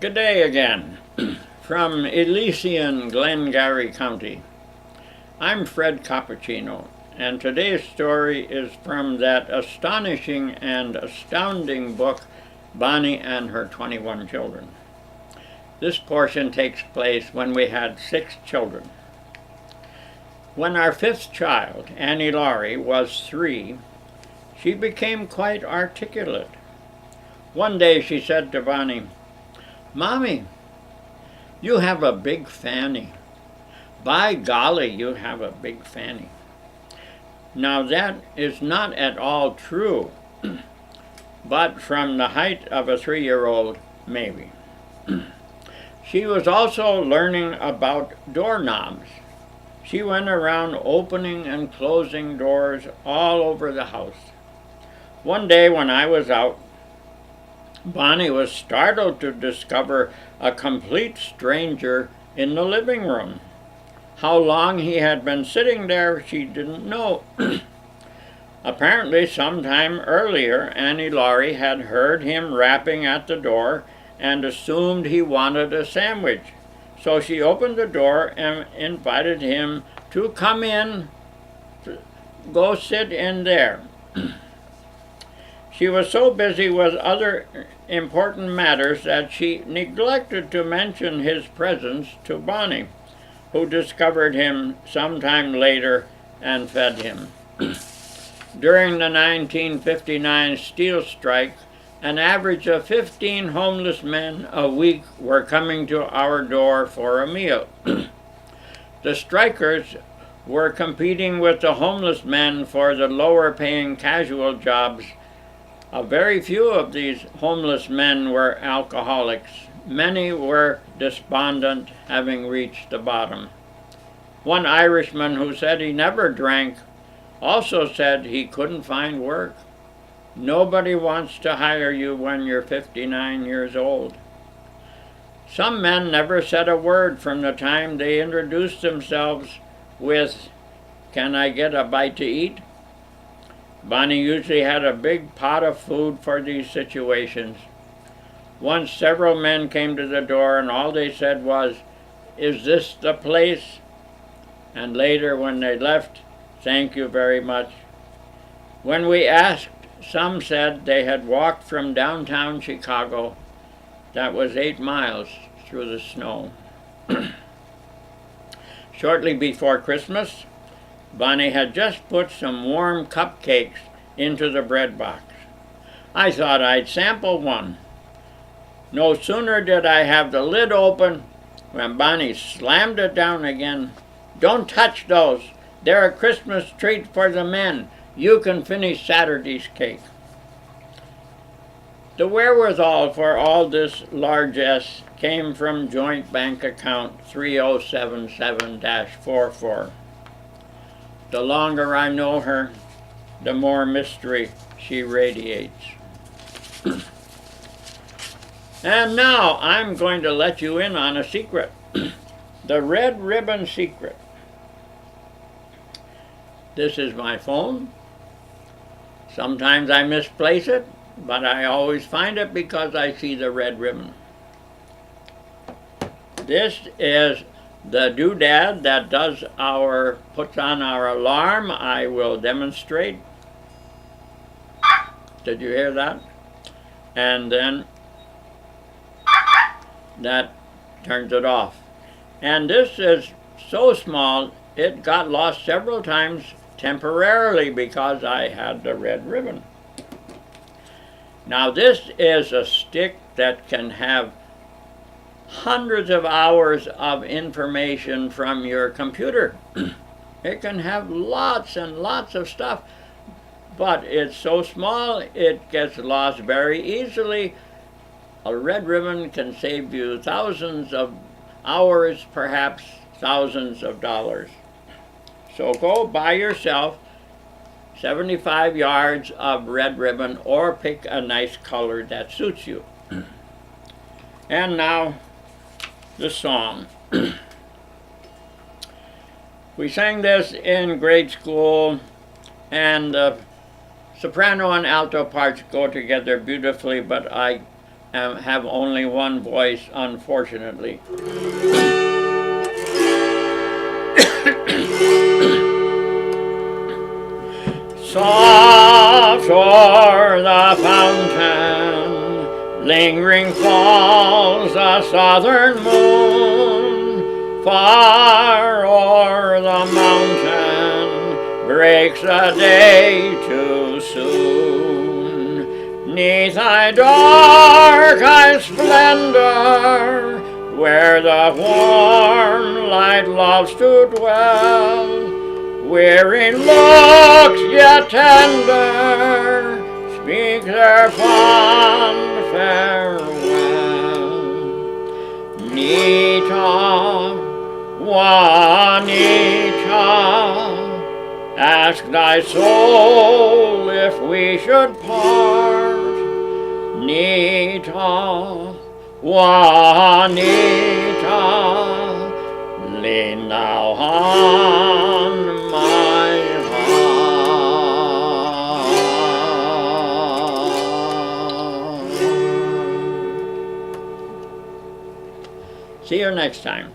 Good day again. From Elysian Glengarry County, I'm Fred Cappuccino, and today's story is from that astonishing and astounding book, Bonnie and Her 21 Children. This portion takes place when we had 6 children. When our 5th child, Annie Laurie, was 3, she became quite articulate. One day she said to Bonnie, "Mommy, you have a big fanny. By golly, you have a big fanny." Now that is not at all true, but from the height of a 3-year-old, maybe. She was also learning about doorknobs. She went around opening and closing doors all over the house. One day when I was out, Bonnie was startled to discover a complete stranger in the living room. How long he had been sitting there, she didn't know. Apparently, sometime earlier, Annie Laurie had heard him rapping at the door and assumed he wanted a sandwich. So she opened the door and invited him to come in, go sit in there. She was so busy with other important matters that she neglected to mention his presence to Bonnie, who discovered him sometime later and fed him. During the 1959 steel strike, an average of 15 homeless men a week were coming to our door for a meal. The strikers were competing with the homeless men for the lower-paying casual jobs. A very few of these homeless men were alcoholics. Many were despondent, having reached the bottom. One Irishman who said he never drank also said he couldn't find work. Nobody wants to hire you when you're 59 years old. Some men never said a word from the time they introduced themselves with, "Can I get a bite to eat?" Bonnie usually had a big pot of food for these situations. Once several men came to the door and all they said was, "Is this the place?" And later when they left, "Thank you very much." When we asked, some said they had walked from downtown Chicago. That was 8 miles through the snow. Shortly before Christmas, Bonnie had just put some warm cupcakes into the bread box. I thought I'd sample one. No sooner did I have the lid open when Bonnie slammed it down again. "Don't touch those. They're a Christmas treat for the men. You can finish Saturday's cake." The wherewithal for all this largesse came from joint bank account 3077-44. The longer I know her, the more mystery she radiates. And now I'm going to let you in on a secret. The red ribbon secret. This is my phone. Sometimes I misplace it, but I always find it because I see the red ribbon. This is the doodad that puts on our alarm. I will demonstrate. Did you hear that? And then that turns it off. And this is so small, it got lost several times temporarily because I had the red ribbon. Now this is a stick that can have hundreds of hours of information from your computer. It can have lots and lots of stuff, but it's so small it gets lost very easily. A red ribbon can save you thousands of hours, perhaps thousands of dollars. So go buy yourself 75 yards of red ribbon or pick a nice color that suits you. And now the song. We sang this in grade school, and the soprano and alto parts go together beautifully, but I have only one voice, unfortunately. Soft o'er the fountain, lingering falls the southern moon. Far o'er the mountain breaks the day too soon. 'Neath thy dark eyes' splendor, where the warm light loves to dwell, weary looks yet tender speak their fond farewell. Nita, Juanita, ask thy soul if we should part. Nita, Juanita, lean now on my heart. See you next time.